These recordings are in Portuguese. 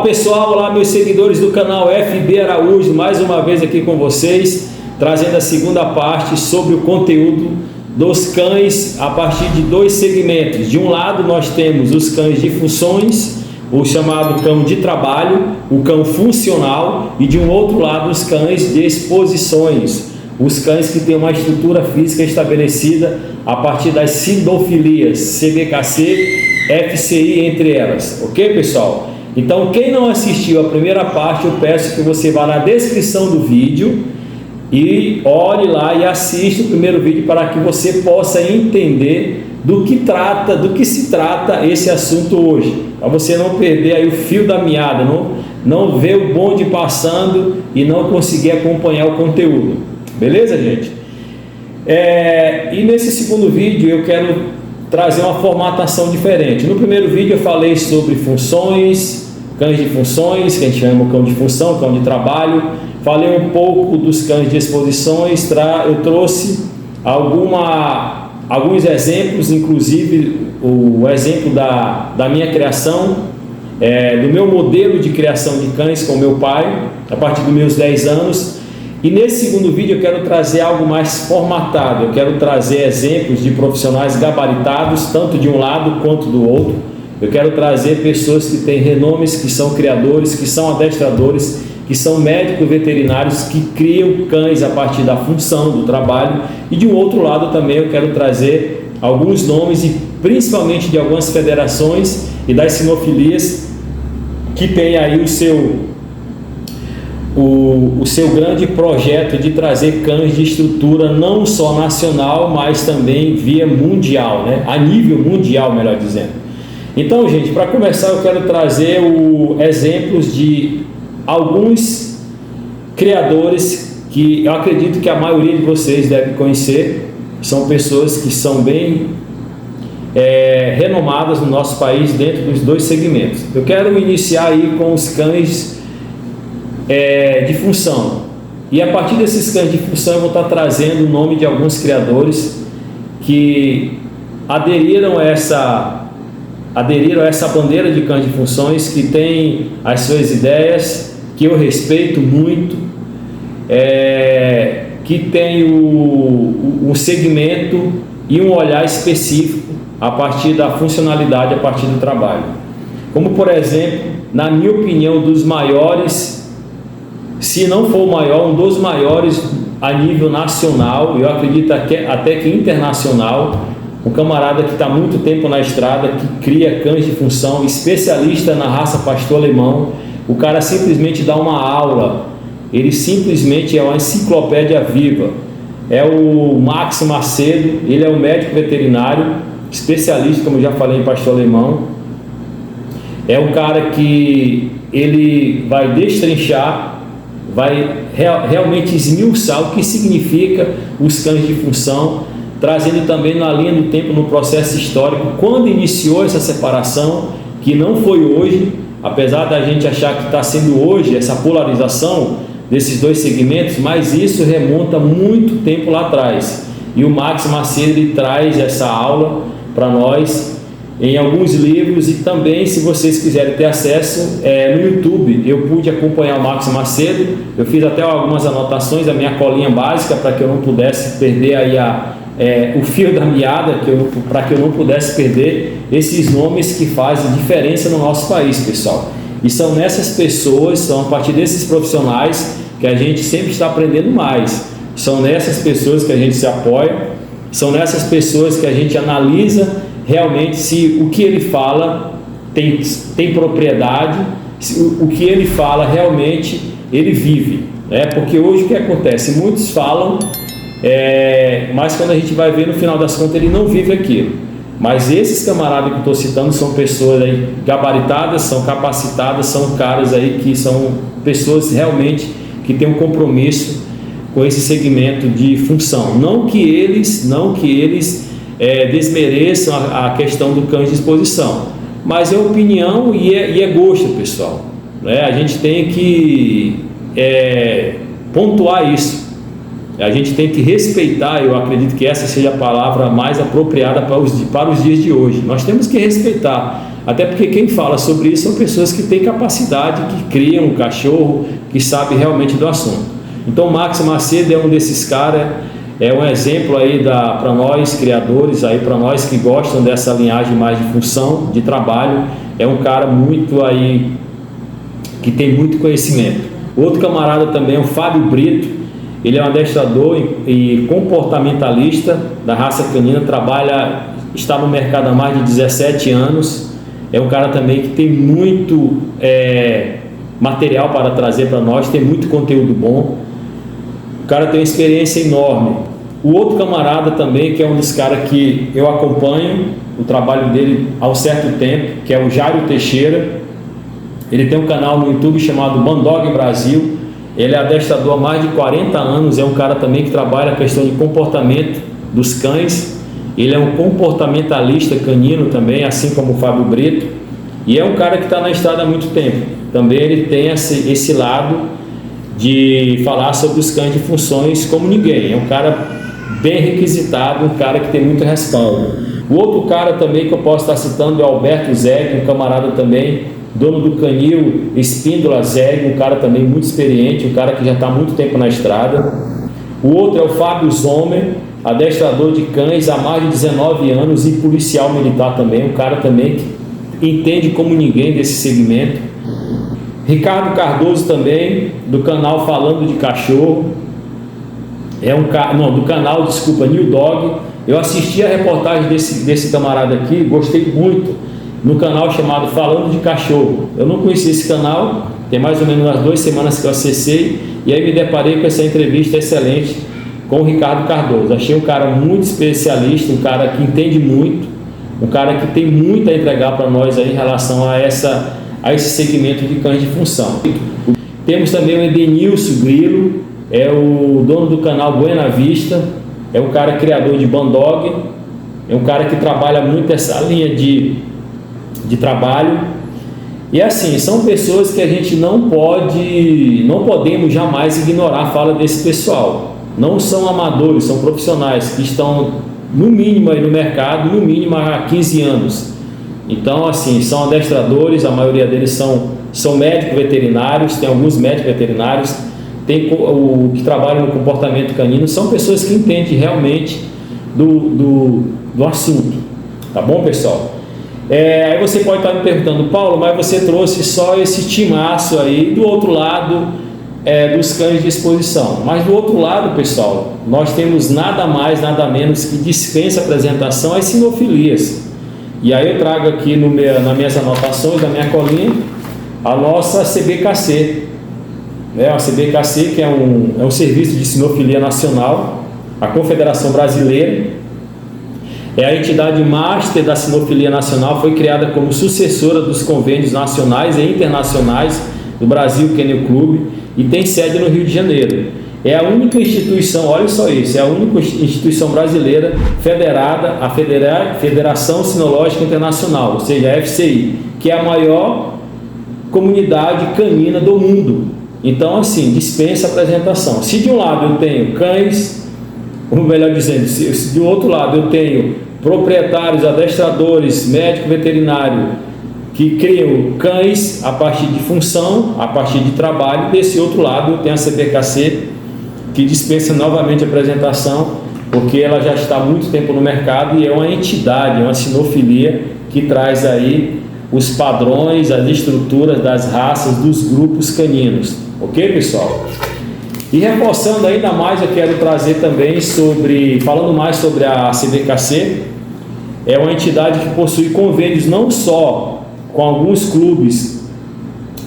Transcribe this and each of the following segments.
Olá pessoal, olá meus seguidores do canal FB Araújo, mais uma vez aqui com vocês, trazendo a segunda parte sobre o conteúdo dos cães a partir de dois segmentos. De um lado nós temos os cães de funções, o chamado cão de trabalho, o cão funcional, e de um outro lado os cães de exposições, os cães que têm uma estrutura física estabelecida a partir das sindofilias, CBKC, FCI entre elas, ok pessoal? Então quem não assistiu a primeira parte, eu peço que você vá na descrição do vídeo e olhe lá e assista o primeiro vídeo para que você possa entender do que se trata esse assunto hoje, para você não perder aí o fio da meada, não ver o bonde passando e não conseguir acompanhar o conteúdo, beleza gente? E nesse segundo vídeo eu quero trazer uma formatação diferente. No primeiro vídeo eu falei sobre funções, cães de funções, que a gente chama cão de função, cão de trabalho. Falei um pouco dos cães de exposições, eu trouxe alguns exemplos, inclusive o exemplo da minha criação, do meu modelo de criação de cães com meu pai, a partir dos meus 10 anos. E nesse segundo vídeo eu quero trazer algo mais formatado, eu quero trazer exemplos de profissionais gabaritados, tanto de um lado quanto do outro. Eu quero trazer pessoas que têm renomes, que são criadores, que são adestradores, que são médicos veterinários, que criam cães a partir da função, do trabalho. E de um outro lado também eu quero trazer alguns nomes, e principalmente de algumas federações e das sinofilias, que tem aí o seu grande projeto de trazer cães de estrutura não só nacional, mas também via mundial, né? A nível mundial, melhor dizendo. Então, gente, para começar eu quero trazer exemplos de alguns criadores que eu acredito que a maioria de vocês deve conhecer. São pessoas que são bem renomadas no nosso país dentro dos dois segmentos. Eu quero iniciar aí com os cães de função, e a partir desses cães de função eu vou estar trazendo o nome de alguns criadores que aderiram a essa bandeira de cães de funções, que tem as suas ideias, que eu respeito muito, que tem um segmento e um olhar específico a partir da funcionalidade, a partir do trabalho. Como por exemplo, na minha opinião, dos maiores, se não for o maior, um dos maiores a nível nacional, eu acredito até que internacional, um camarada que está há muito tempo na estrada, que cria cães de função, especialista na raça pastor alemão. O cara simplesmente dá uma aula, ele simplesmente é uma enciclopédia viva. É o Max Macedo, ele é um médico veterinário, especialista, como eu já falei, em pastor alemão. É um cara que ele vai destrinchar, vai realmente esmiuçar o que significa os cães de função, trazendo também na linha do tempo, no processo histórico, quando iniciou essa separação, que não foi hoje, apesar da gente achar que está sendo hoje essa polarização desses dois segmentos, mas isso remonta muito tempo lá atrás. E o Max Macedo ele traz essa aula para nós em alguns livros, e também, se vocês quiserem ter acesso, no YouTube eu pude acompanhar o Max Macedo. Eu fiz até algumas anotações, a minha colinha básica, para que eu não pudesse perder aí o fio da meada, para que eu não pudesse perder esses nomes que fazem diferença no nosso país, pessoal. E são nessas pessoas, são a partir desses profissionais que a gente sempre está aprendendo mais. São nessas pessoas que a gente se apoia, são nessas pessoas que a gente analisa realmente se o que ele fala tem propriedade, se o que ele fala realmente ele vive, né? Porque hoje o que acontece? Muitos falam, mas quando a gente vai ver, no final das contas ele não vive aquilo. Mas esses camaradas que eu estou citando são pessoas aí gabaritadas, são capacitadas, são caras aí que são pessoas realmente que têm um compromisso com esse segmento de função. Não que eles desmereçam a questão do cão de exposição, mas é opinião e é gosto, pessoal, né? A gente tem que pontuar isso, a gente tem que respeitar. Eu acredito que essa seja a palavra mais apropriada para os dias de hoje. Nós temos que respeitar Até porque quem fala sobre isso são pessoas que têm capacidade, que criam um cachorro, que sabem realmente do assunto. Então o Max Macedo é um desses caras, é um exemplo aí para nós criadores, aí para nós que gostam dessa linhagem mais de função, de trabalho. É um cara muito aí, que tem muito conhecimento. Outro camarada também é o Fábio Brito. Ele é um adestrador e comportamentalista da raça canina, está no mercado há mais de 17 anos. É um cara também que tem muito material para trazer para nós, tem muito conteúdo bom. O cara tem uma experiência enorme. O outro camarada também, que é um dos caras que eu acompanho o trabalho dele há um certo tempo, que é o Jairo Teixeira. Ele tem um canal no YouTube chamado Bandog Brasil. Ele é adestrador há mais de 40 anos, é um cara também que trabalha a questão de comportamento dos cães. Ele é um comportamentalista canino também, assim como o Fábio Brito, e é um cara que está na estrada há muito tempo. Também ele tem esse lado de falar sobre os cães de funções como ninguém. É um cara bem requisitado, um cara que tem muito respaldo. O outro cara também que eu posso estar citando é o Alberto Zeg, um camarada também, dono do canil Espíndola Zeg, um cara também muito experiente, um cara que já está há muito tempo na estrada. O outro é o Fábio Zomer, adestrador de cães há mais de 19 anos e policial militar também, um cara também que entende como ninguém desse segmento. Ricardo Cardoso também, do canal Falando de Cachorro, do canal, desculpa, New Dog. Eu assisti a reportagem desse camarada aqui, gostei muito, no canal chamado Falando de Cachorro. Eu não conhecia esse canal, tem mais ou menos umas 2 semanas que eu acessei, e aí me deparei com essa entrevista excelente com o Ricardo Cardoso. Achei um cara muito especialista, um cara que entende muito, um cara que tem muito a entregar para nós aí em relação a esse segmento de cães de função. Temos também o Edenilson Grilo, é o dono do canal Buena Vista, é um cara criador de Bandog, é um cara que trabalha muito essa linha de trabalho. E assim, são pessoas que a gente não podemos jamais ignorar a fala desse pessoal. Não são amadores, são profissionais que estão no mínimo aí no mercado, no mínimo há 15 anos. Então assim, são adestradores, a maioria deles são médicos veterinários, tem alguns médicos veterinários, tem o que trabalham no comportamento canino, são pessoas que entendem realmente do assunto. Tá bom, pessoal? Aí você pode estar me perguntando, Paulo, mas você trouxe só esse timaço aí do outro lado dos cães de exposição. Mas do outro lado, pessoal, nós temos nada mais, nada menos que dispensa apresentação as sinofilias. E aí eu trago aqui nas minhas anotações, na minha colinha, a nossa CBKC. A CBKC, que é um serviço de sinofilia nacional, a Confederação Brasileira. É a entidade master da sinofilia nacional, foi criada como sucessora dos convênios nacionais e internacionais do Brasil Kennel Club e tem sede no Rio de Janeiro. É a única instituição, olha só isso, é a única instituição brasileira federada à Federação Sinológica Internacional, ou seja, a FCI, que é a maior comunidade canina do mundo. Então, assim, dispensa apresentação. Se de um lado eu tenho cães, ou melhor dizendo, se do outro lado eu tenho proprietários, adestradores, médico veterinário que criam cães a partir de função, a partir de trabalho, desse outro lado eu tenho a CBKC, que dispensa novamente a apresentação, porque ela já está há muito tempo no mercado e é uma entidade, é uma sinofilia que traz aí os padrões, as estruturas das raças dos grupos caninos. Ok, pessoal? E reforçando ainda mais, eu quero trazer também falando mais sobre a CBKC, é uma entidade que possui convênios não só com alguns clubes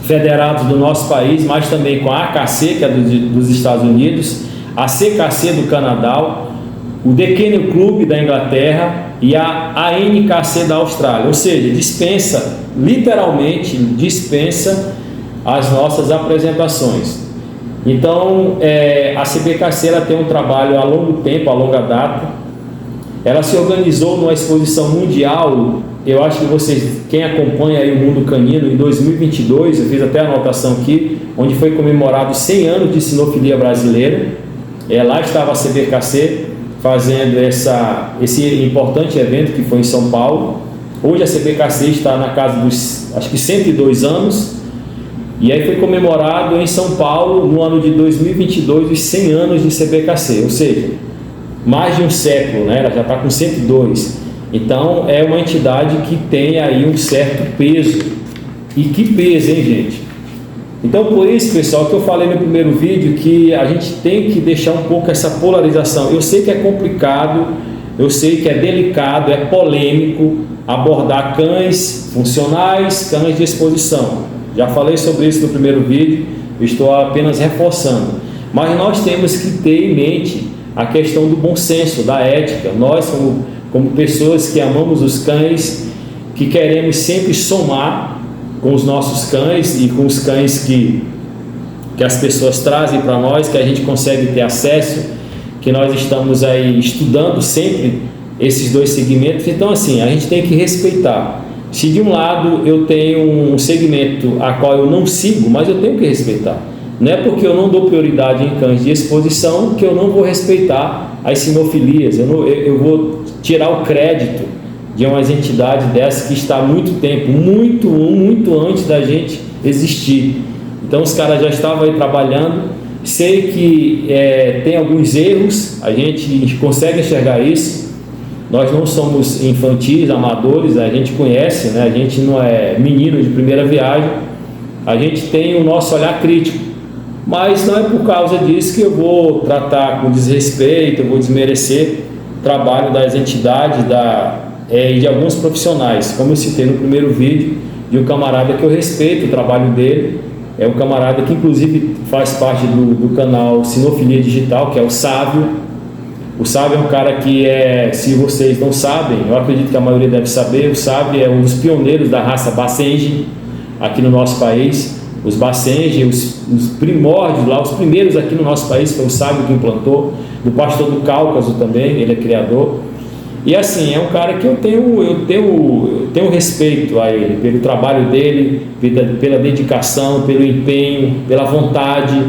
federados do nosso país, mas também com a AKC, que é dos Estados Unidos, a CKC do Canadá, o The Kennel Club da Inglaterra e a ANKC da Austrália. Ou seja, literalmente dispensa as nossas apresentações. Então, a CBKC ela tem um trabalho a longo tempo, a longa data. Ela se organizou numa exposição mundial, eu acho que vocês, quem acompanha aí o mundo canino, em 2022, eu fiz até a anotação aqui, onde foi comemorado 100 anos de sinofilia brasileira. Lá estava a CBKC fazendo esse importante evento que foi em São Paulo. Hoje a CBKC está na casa dos, acho que 102 anos, e aí foi comemorado em São Paulo, no ano de 2022, os 100 anos de CBKC, ou seja, mais de um século, né? Ela já está com 102. Então é uma entidade que tem aí um certo peso. E que peso, hein, gente? Então por isso, pessoal, que eu falei no primeiro vídeo que a gente tem que deixar um pouco essa polarização. Eu sei que é complicado, eu sei que é delicado, é polêmico abordar cães funcionais, cães de exposição. Já falei sobre isso no primeiro vídeo, estou apenas reforçando. Mas nós temos que ter em mente a questão do bom senso, da ética. Nós, como pessoas que amamos os cães, que queremos sempre somar com os nossos cães e com os cães que as pessoas trazem para nós, que a gente consegue ter acesso, que nós estamos aí estudando sempre esses dois segmentos. Então assim, a gente tem que respeitar. Se de um lado eu tenho um segmento a qual eu não sigo, mas eu tenho que respeitar. Não é porque eu não dou prioridade em cães de exposição que eu não vou respeitar as sinofilias. Eu vou tirar o crédito de umas entidades dessas que está há muito tempo, muito antes da gente existir. Então os caras já estavam aí trabalhando. Sei que tem alguns erros, a gente consegue enxergar isso. Nós não somos infantis, amadores, a gente conhece, né? A gente não é menino de primeira viagem, a gente tem o nosso olhar crítico, mas não é por causa disso que eu vou tratar com desrespeito, eu vou desmerecer o trabalho das entidades e de alguns profissionais, como eu citei no primeiro vídeo, de um camarada que eu respeito o trabalho dele, é um camarada que inclusive faz parte do canal Sinofilia Digital, que é o Sábio. O Sábio é um cara que se vocês não sabem, eu acredito que a maioria deve saber, o Sábio é um dos pioneiros da raça Basenji aqui no nosso país. Os Basenji, os primórdios lá, os primeiros aqui no nosso país, foi o Sábio que implantou, do pastor do Cáucaso também, ele é criador. E assim, é um cara que eu tenho respeito a ele, pelo trabalho dele, pela dedicação, pelo empenho, pela vontade.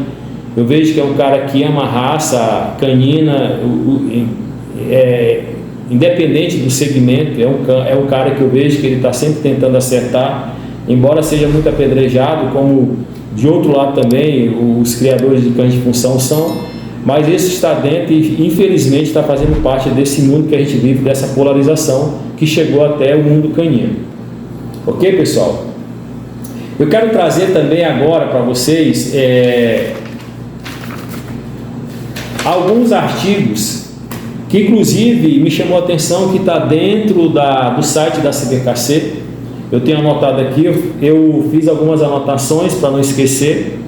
Eu vejo que é um cara que ama a raça canina, independente do segmento. É um cara que eu vejo que ele está sempre tentando acertar, embora seja muito apedrejado, como de outro lado também os criadores de cães de função são, mas esse está dentro e infelizmente está fazendo parte desse mundo que a gente vive, dessa polarização que chegou até o mundo canino. Ok, pessoal? Eu quero trazer também agora para vocês alguns artigos que inclusive me chamou a atenção, que está dentro do site da CBKC. Eu tenho anotado aqui, eu fiz algumas anotações para não esquecer.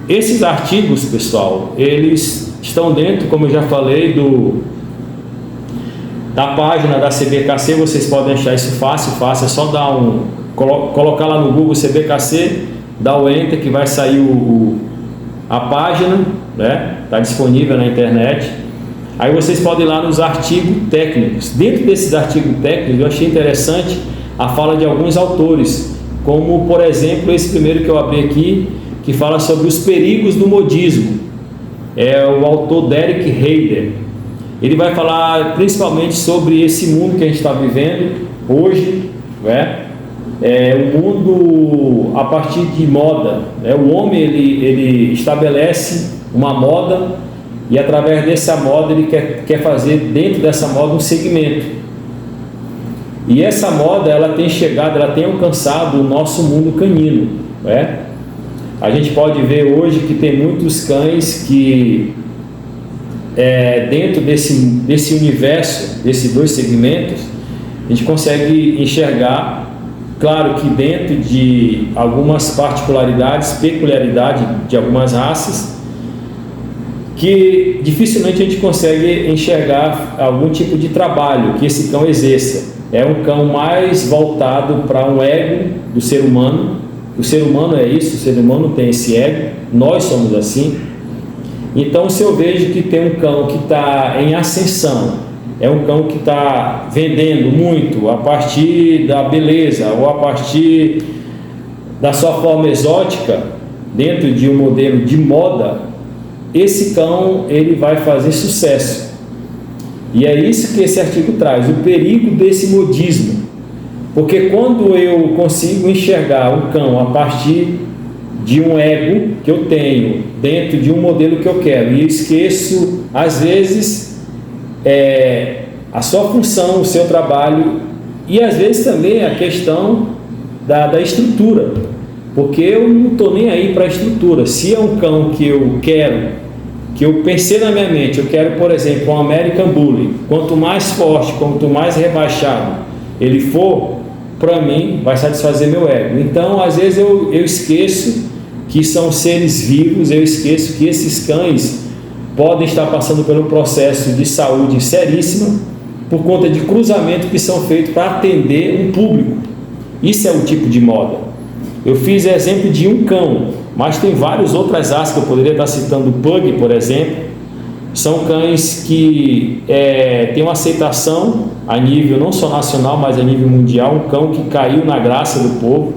Esses artigos, pessoal, eles estão dentro, como eu já falei, da página da CBKC. Vocês podem achar isso fácil, é só colocar lá no Google CBKC, dar o Enter que vai sair a página, né? Está disponível na internet. Aí vocês podem ir lá nos artigos técnicos. Dentro desses artigos técnicos eu achei interessante a fala de alguns autores, como por exemplo esse primeiro que eu abri aqui, que fala sobre os perigos do modismo. É o autor Derek Heider. Ele vai falar principalmente sobre esse mundo que a gente está vivendo hoje, né? O mundo a partir de moda, né? O homem ele estabelece uma moda e através dessa moda ele quer fazer dentro dessa moda um segmento. E essa moda ela tem alcançado o nosso mundo canino, né? A gente pode ver hoje que tem muitos cães que dentro desse universo, desses dois segmentos, a gente consegue enxergar. Claro que dentro de algumas particularidades, peculiaridade de algumas raças, que dificilmente a gente consegue enxergar algum tipo de trabalho que esse cão exerça. É um cão mais voltado para um ego do ser humano. O ser humano é isso, o ser humano tem esse ego, nós somos assim. Então, se eu vejo que tem um cão que está em ascensão, é um cão que está vendendo muito a partir da beleza ou a partir da sua forma exótica, dentro de um modelo de moda, esse cão ele vai fazer sucesso. E é isso que esse artigo traz, o perigo desse modismo. Porque quando eu consigo enxergar o cão a partir de um ego que eu tenho, dentro de um modelo que eu quero, e esqueço, às vezes, a sua função, o seu trabalho, e às vezes também a questão da estrutura, porque eu não estou nem aí para a estrutura. Se é um cão que eu quero, que eu pensei na minha mente, eu quero, por exemplo, um American Bully, quanto mais forte, quanto mais rebaixado ele for, para mim vai satisfazer meu ego. Então, às vezes eu esqueço que são seres vivos, eu esqueço que esses cães podem estar passando pelo processo de saúde seríssima por conta de cruzamentos que são feitos para atender um público. Isso é o tipo de moda. Eu fiz exemplo de um cão, mas tem várias outras raças que eu poderia estar citando. O Pug, por exemplo, são cães que têm uma aceitação a nível não só nacional, mas a nível mundial. Um cão que caiu na graça do povo,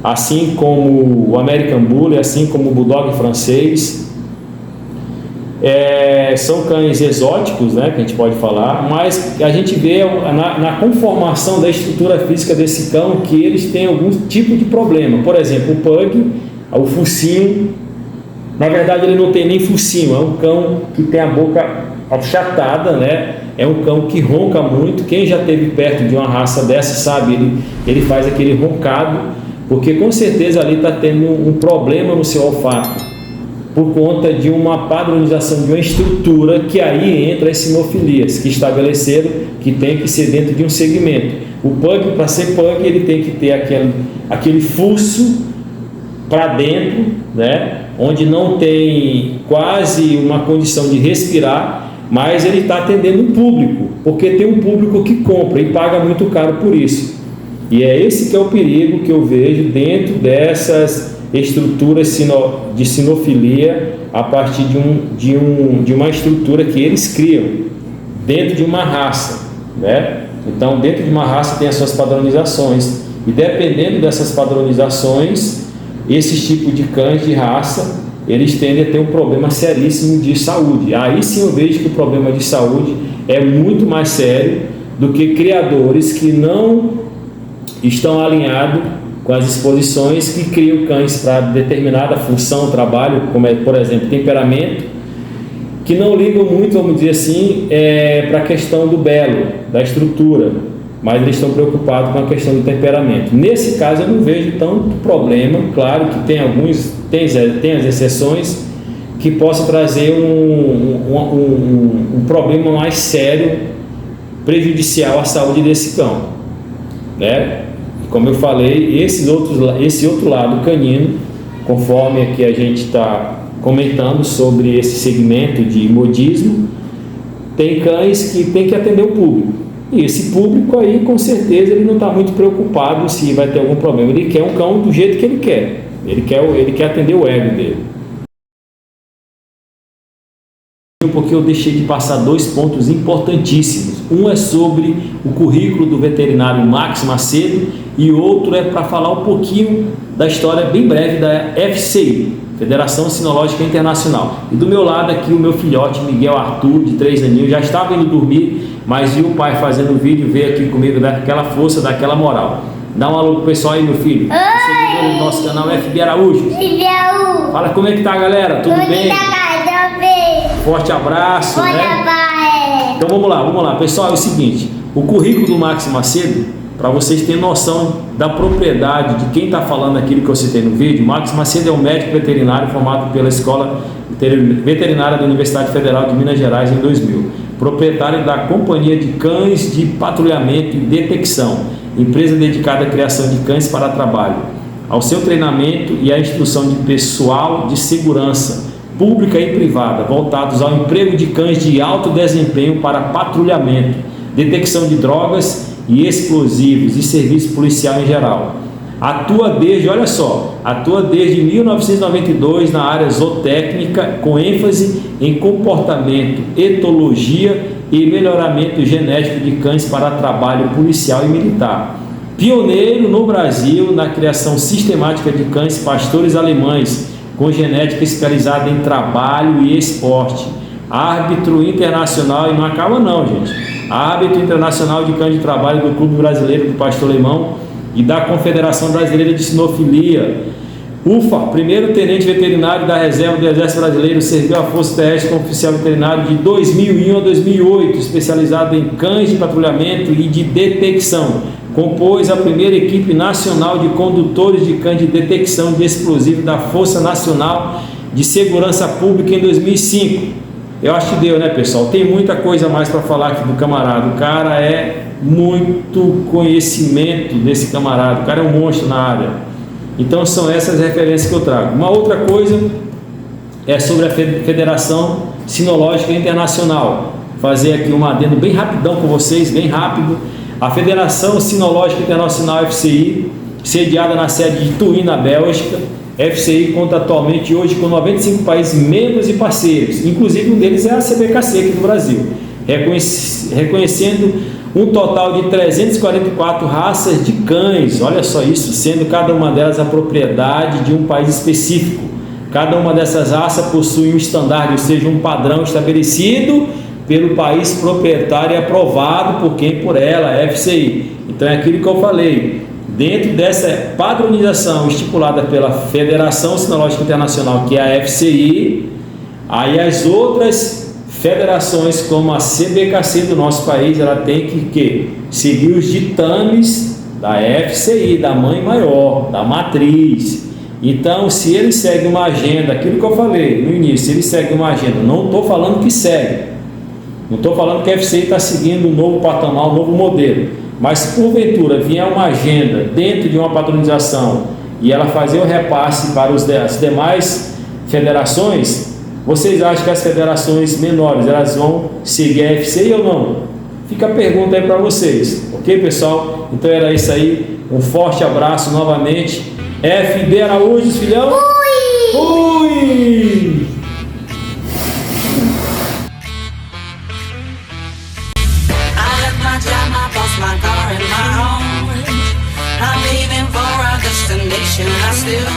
assim como o American Bully, assim como o Bulldog francês. São cães exóticos, né, que a gente pode falar, mas a gente vê na conformação da estrutura física desse cão que eles têm algum tipo de problema. Por exemplo, o Pug, o focinho, na verdade ele não tem nem focinho, é um cão que tem a boca achatada, né? É um cão que ronca muito. Quem já esteve perto de uma raça dessa sabe, ele faz aquele roncado, porque com certeza ali está tendo um problema no seu olfato, por conta de uma padronização de uma estrutura, que aí entra as sinofilias que estabeleceram que tem que ser dentro de um segmento. O Pug, para ser Pug, ele tem que ter aquele fuço para dentro, né, onde não tem quase uma condição de respirar, mas ele está atendendo um público, porque tem um público que compra e paga muito caro por isso. E é esse que é o perigo que eu vejo dentro dessas estruturas de sinofilia, a partir de uma estrutura que eles criam dentro de uma raça, né? Então, dentro de uma raça tem as suas padronizações, e dependendo dessas padronizações, esses tipos de cães de raça, eles tendem a ter um problema seríssimo de saúde. Aí sim eu vejo que o problema de saúde é muito mais sério do que criadores que não estão alinhados com as exposições, que criam cães para determinada função, trabalho, como é, por exemplo, temperamento, que não ligam muito, vamos dizer assim, para a questão do belo, da estrutura, mas eles estão preocupados com a questão do temperamento. Nesse caso eu não vejo tanto problema. Claro que tem as exceções que possam trazer um problema mais sério, prejudicial à saúde desse cão, né? Como eu falei, esse outro lado canino, conforme aqui a gente está comentando sobre esse segmento de modismo, tem cães que tem que atender o público. E esse público aí, com certeza, ele não está muito preocupado se vai ter algum problema. Ele quer um cão do jeito que ele quer. Ele quer atender o ego dele. Porque eu deixei de passar dois pontos importantíssimos. Um é sobre o currículo do veterinário Max Macedo, e outro é para falar um pouquinho da história bem breve da FCI, Federação Sinológica Internacional. E do meu lado aqui o meu filhote Miguel Arthur, de 3 aninhos, já estava indo dormir, mas viu o pai fazendo o vídeo, veio aqui comigo, dar aquela força, dar aquela moral. Dá um alô pro pessoal aí, meu filho. Seguidor do nosso canal FB Araújo. Fala como é que tá, galera, tudo bem? Forte abraço, né? Então vamos lá, pessoal, é o seguinte, o currículo do Max Macedo, para vocês terem noção da propriedade de quem está falando aquilo que eu citei no vídeo. Max Macedo é um médico veterinário formado pela Escola Veterinária da Universidade Federal de Minas Gerais em 2000, proprietário da Companhia de Cães de Patrulhamento e Detecção, empresa dedicada à criação de cães para trabalho, ao seu treinamento e à instrução de pessoal de segurança pública e privada, voltados ao emprego de cães de alto desempenho para patrulhamento, detecção de drogas e explosivos e serviço policial em geral. Atua desde 1992 na área zootécnica, com ênfase em comportamento, etologia e melhoramento genético de cães para trabalho policial e militar. Pioneiro no Brasil na criação sistemática de cães pastores alemães, com genética especializada em trabalho e esporte. árbitro internacional, e não acaba não, gente, árbitro internacional de cães de trabalho do Clube Brasileiro do Pastor Alemão e da Confederação Brasileira de Sinofilia. UFA, primeiro tenente veterinário da reserva do Exército Brasileiro, serviu à Força Terrestre como oficial veterinário de 2001 a 2008, especializado em cães de patrulhamento e de detecção. Compôs a primeira equipe nacional de condutores de cães de detecção de explosivo da Força Nacional de Segurança Pública em 2005. Eu acho que deu, né, pessoal? Tem muita coisa mais para falar aqui do camarada. O cara é muito conhecimento desse camarada. O cara é um monstro na área. Então são essas referências que eu trago. Uma outra coisa é sobre a Federação Sinológica Internacional. Fazer aqui um adendo bem rapidão com vocês, bem rápido. A Federação Sinológica Internacional FCI, sediada na sede de Thuin, na Bélgica. FCI conta atualmente hoje com 95 países membros e parceiros, inclusive um deles é a CBKC aqui do Brasil, reconhecendo um total de 344 raças de cães, olha só isso, sendo cada uma delas a propriedade de um país específico. Cada uma dessas raças possui um estandarte, ou seja, um padrão estabelecido pelo país proprietário e aprovado por quem? Por ela, a FCI. Então é aquilo que eu falei. Dentro dessa padronização estipulada pela Federação Sinológica Internacional, que é a FCI, aí as outras federações, como a CBKC do nosso país, ela tem que seguir os ditames da FCI, da mãe maior, da matriz. Então, se ele segue uma agenda, aquilo que eu falei no início, ele segue uma agenda, não estou falando que segue, não estou falando que a FCI está seguindo um novo patamar, um novo modelo. Mas se porventura vier uma agenda dentro de uma padronização e ela fazer o repasse para as demais federações, vocês acham que as federações menores elas vão seguir a FCI ou não? Fica a pergunta aí para vocês, ok, pessoal? Então era isso aí, um forte abraço novamente. FB Araújo, filhão. Fui! Fui! My car and my home. I'm leaving for a destination I still